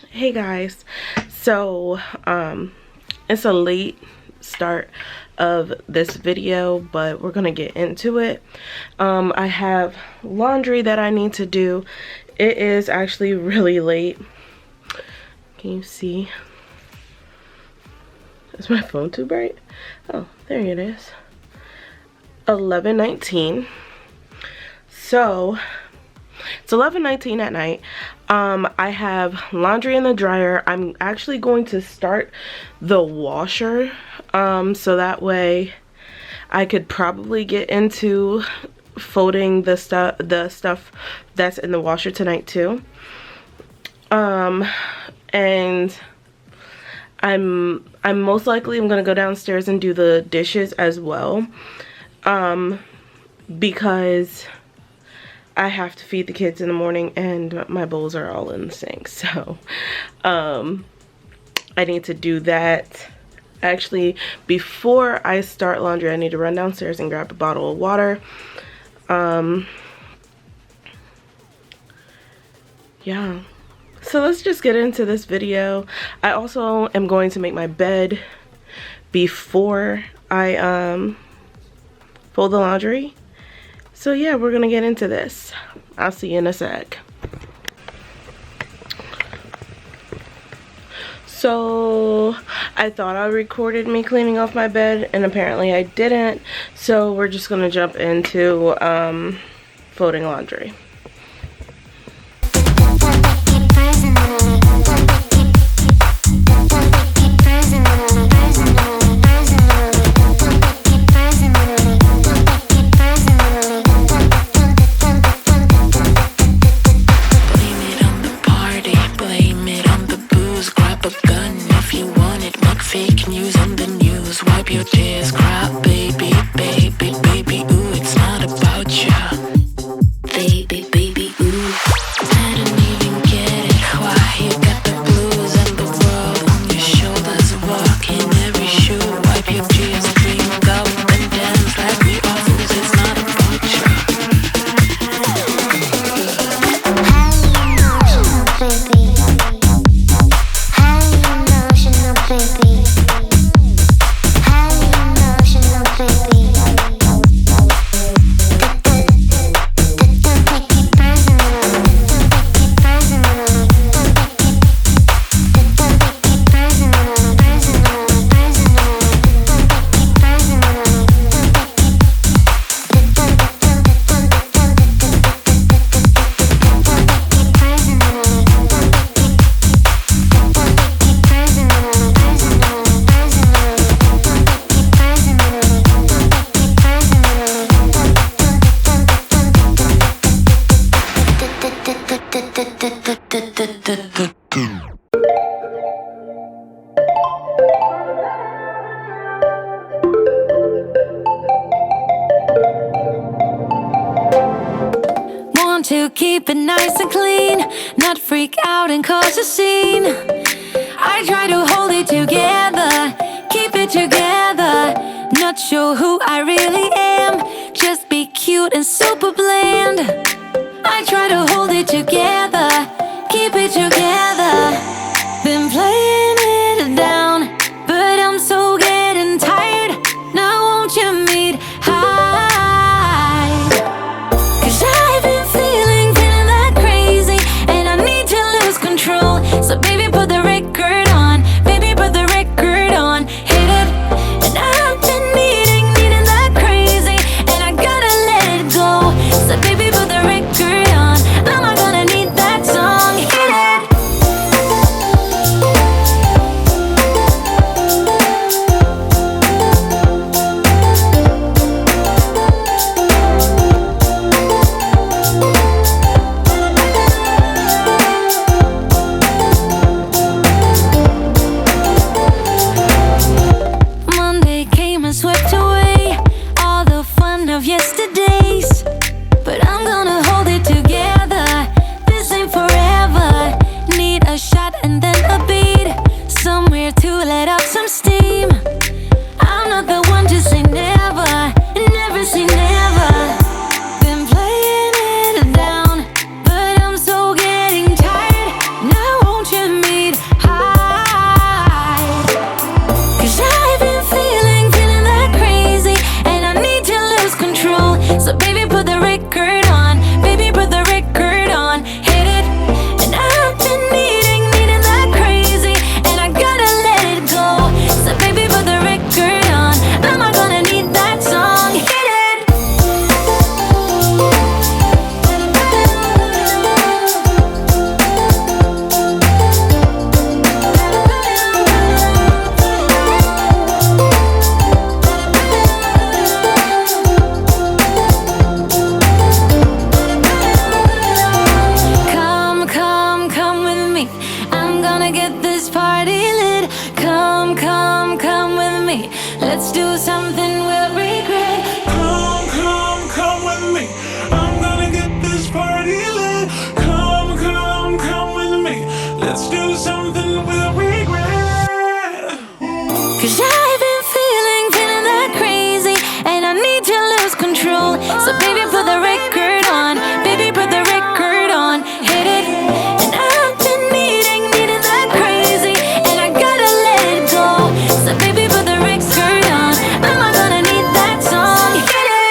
Hey guys, so it's a late start of this video, but we're gonna get into it. I have laundry that I need to do. It is actually really late. Can you see? Is my phone too bright? Oh, there it is. 11:19. So it's 11:19 at night. I have laundry in the dryer. I'm actually going to start the washer, so that way I could probably get into folding the stuff that's in the washer tonight too. And I'm most likely gonna go downstairs and do the dishes as well, because I have to feed the kids in the morning and my bowls are all in the sink. So I need to do that. Actually, before I start laundry, I need to run downstairs and grab a bottle of water. Yeah, so let's just get into this video. I also am going to make my bed before I fold the laundry. So yeah, we're gonna get into this. I'll see you in a sec. So I thought I recorded me cleaning off my bed and apparently I didn't. So we're just gonna jump into folding laundry. To keep it nice and clean, not freak out and cause a scene. I try to hold it together, keep it together, not sure who I really am, just be cute and super bland. I try to hold it together, keep it together. Been playing it down, but I'm so getting tired. Now won't you meet high? 'Cause I've been feeling that crazy, and I need to lose control. So baby, put the record on, baby, put the record on, hit it. And I've been needing that crazy, and I gotta let it go. So baby, put the record on, I'm not gonna need that song, hit it. Monday came and swept away all the fun of yesterdays, but I'm gonna hold it together. This ain't forever. Need a shot and then a beat, somewhere to let off some steam. I'm not the one to say never, never say never. Been playing it put the record on. Baby, put the record on. Hit it. And I've been needing that crazy, and I gotta let it go. So baby, put the record on. Am I gonna need that song? Hit it. Come with me. I'm gonna get this party lit. Come with me. Let's do something we'll regret. Come with me. I'm gonna get this party lit. Come with me. Let's do something we'll regret. 'Cause I've been feeling that crazy, and I need to lose control. So baby, put the record on. Baby, put the record on. Hit it. And I've been needing that crazy, and I gotta let it go. So baby, put the record on. Am I gonna need that song? Hit it.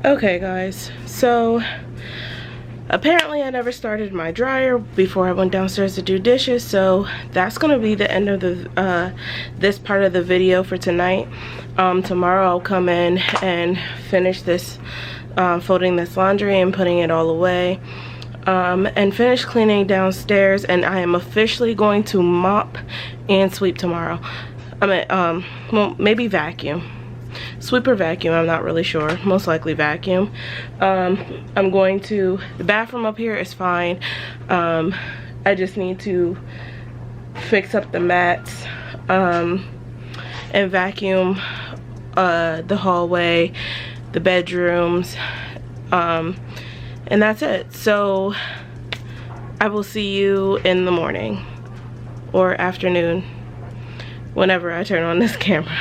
Okay guys, so apparently I never started my dryer before I went downstairs to do dishes, so that's gonna be the end of the this part of the video for tonight. Tomorrow I'll come in and finish this folding this laundry and putting it all away, and finish cleaning downstairs, and I am officially going to mop and sweep tomorrow. I mean, well, maybe vacuum. Sweep or vacuum, I'm not really sure. Most likely vacuum. I'm going to, the bathroom up here is fine. I just need to fix up the mats and vacuum the hallway, the bedrooms, and that's it. So I will see you in the morning or afternoon, whenever I turn on this camera.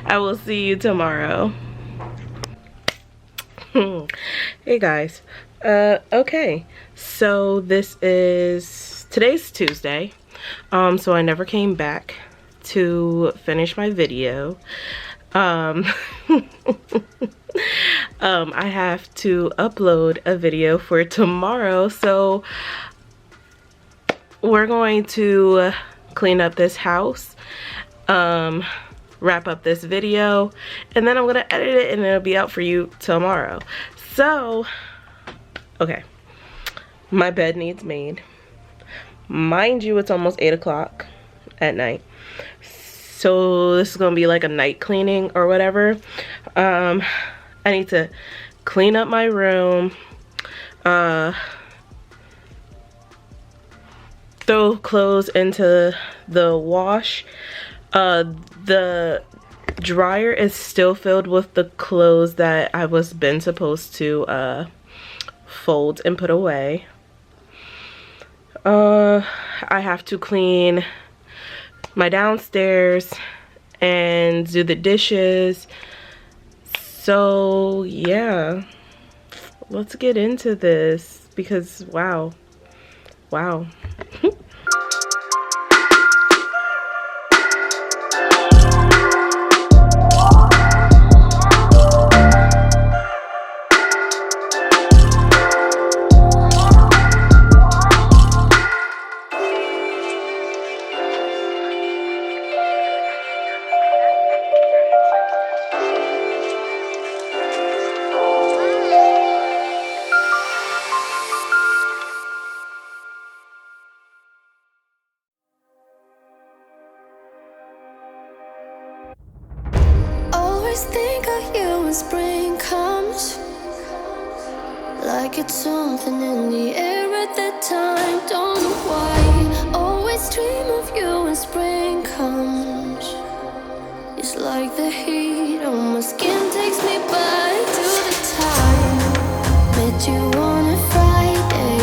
I will see you tomorrow. Hey guys. Okay, so today's Tuesday. So I never came back to finish my video. I have to upload a video for tomorrow, so we're going to clean up this house. wrap up this video, and then I'm gonna edit it and it'll be out for you tomorrow. So, okay, my bed needs made. Mind you, it's almost 8 o'clock at night. So this is gonna be like a night cleaning or whatever. I need to clean up my room, throw clothes into the wash. The dryer is still filled with the clothes that I was been supposed to fold and put away. I have to clean my downstairs and do the dishes. So yeah, let's get into this because wow. Always think of you when spring comes, like it's something in the air at that time. Don't know why. Always dream of you when spring comes. It's like the heat on my skin takes me back to the time met you on a Friday,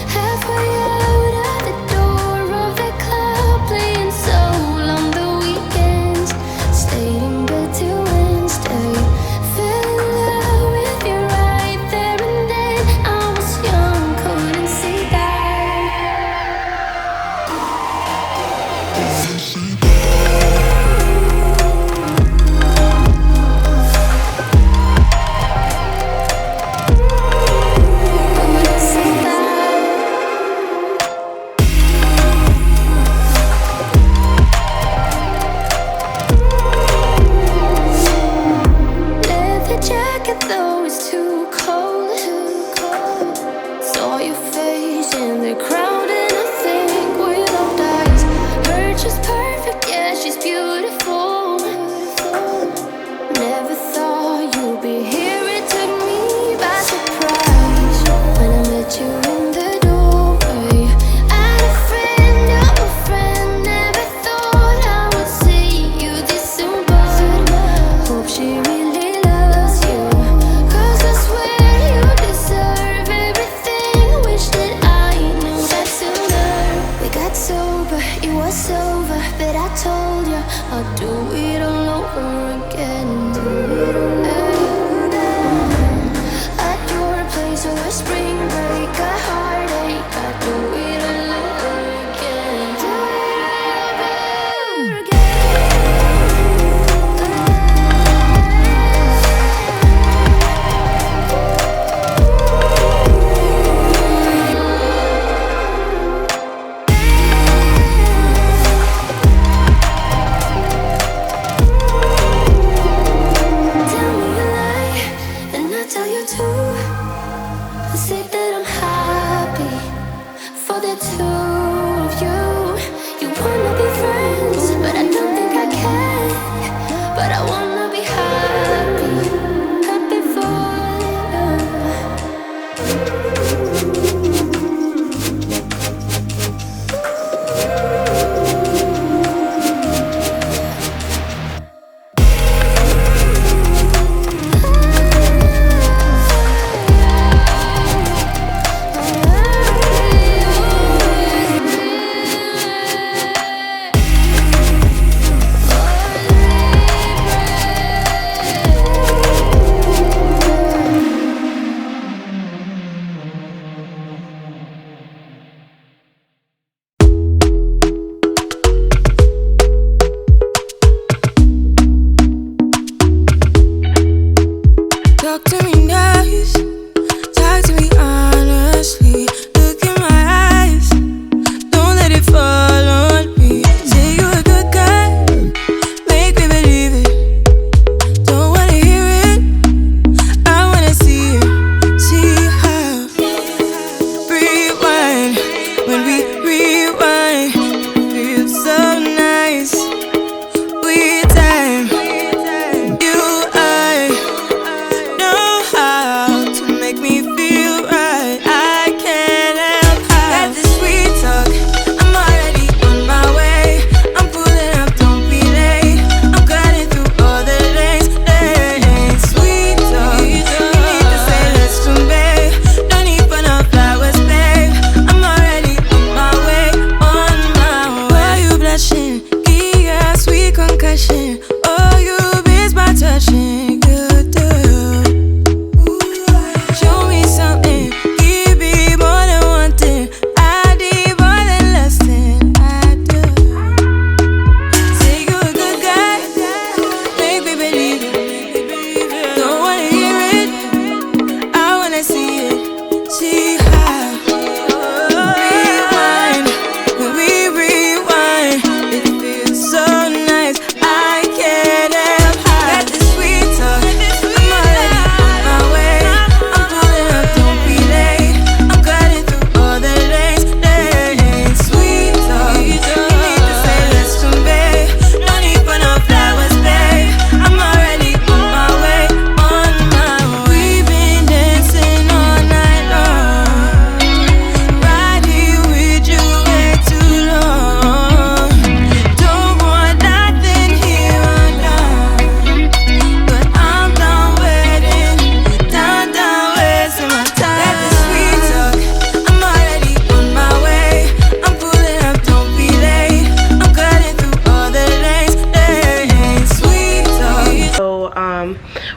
halfway out at the door of the club, playing soul on the weekends. Stayed in bed till Wednesday. Fell in love with you right there and then. I was young, couldn't see that.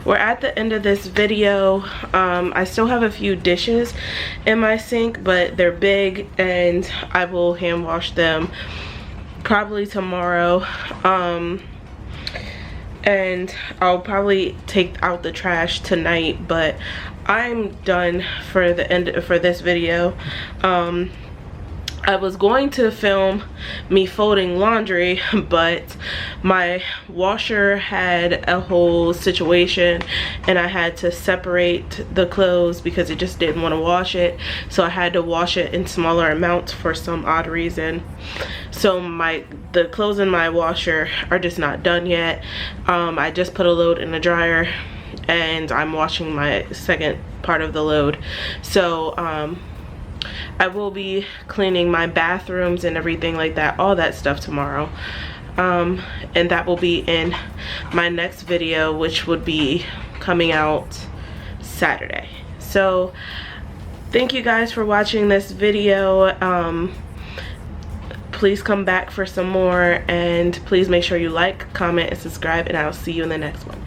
we're at the end of this video. I still have a few dishes in my sink, but they're big and I will hand wash them probably tomorrow. And I'll probably take out the trash tonight, but I'm done for this video. I was going to film me folding laundry, but my washer had a whole situation and I had to separate the clothes because it just didn't want to wash it. So I had to wash it in smaller amounts for some odd reason. So the clothes in my washer are just not done yet. I just put a load in the dryer and I'm washing my second part of the load. So I will be cleaning my bathrooms and everything like that, all that stuff tomorrow. And that will be in my next video, which would be coming out Saturday. So thank you guys for watching this video. Please come back for some more, and please make sure you like, comment, and subscribe, and I'll see you in the next one.